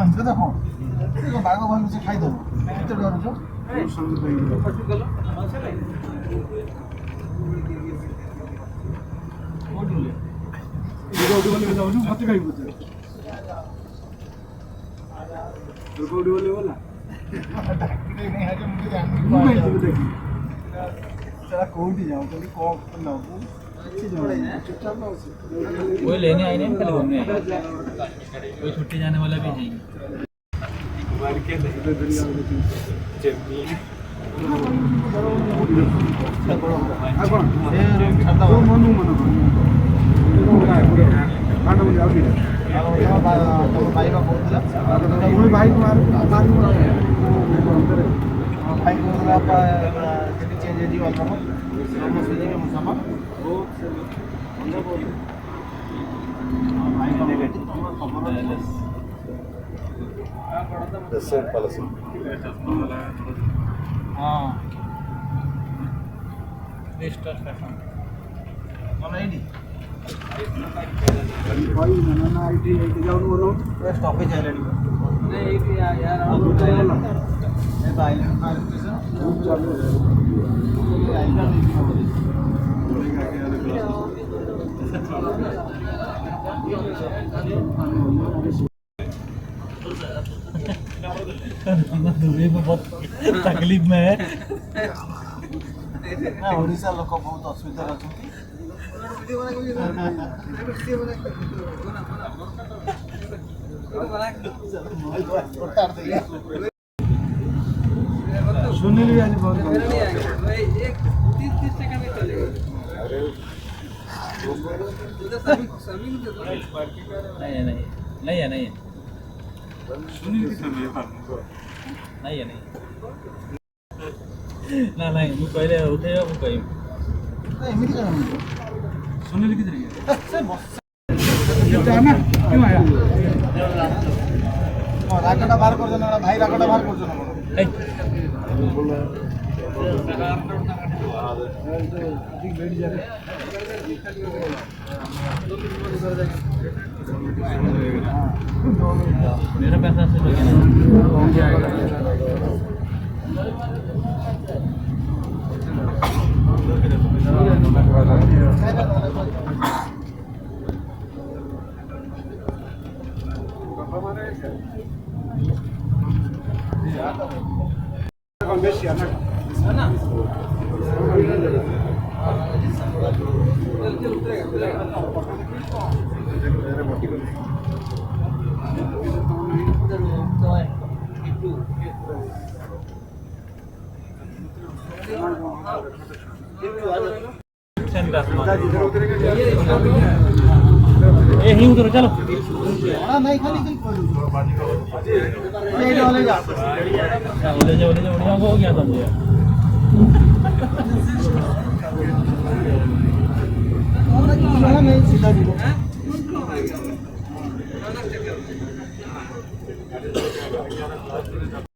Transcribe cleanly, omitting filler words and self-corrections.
이거 দেখো 이거 말고 ভাঙছে খাই দেবো ভিতরে ঢুকো কোটি বলে যাও না ভাত খাই বলতে কোটি বলে বলা नहीं है जो मुझे जानने की बात है देखिए चला कोटी जाओ तो कॉक ना कोई लेने आए नहीं कल घूमने आए कोई छुट्टी जाने वाला भी नहीं कुमार के जमीन मनु मनु भाई का बोलता भाई भाई को आप चेंज जी वाला मुसफा वो भाई का the same policy restart करना mana ini भाई ना आईटी जाऊन बोलो स्टॉपेज है रेडी नहीं यार अब ये भाई खूब चालू है दूरी में बहुत तकलीफ में है ना ओडिशा लोक बहुत असुविधा रहते सुनील भी आज बहुत नहीं है सुनील की समय नहीं है ना नहीं वो पहले उठेगा वो कहीं सुनील किधर गया जाना क्यों आया राकटा बाहर कर देना भाई राकटा बाहर कर देना बैठ जा मेरा पैसा से तो ये ही उधर चलो नहीं खाली ले जा हो गया समझे सीधा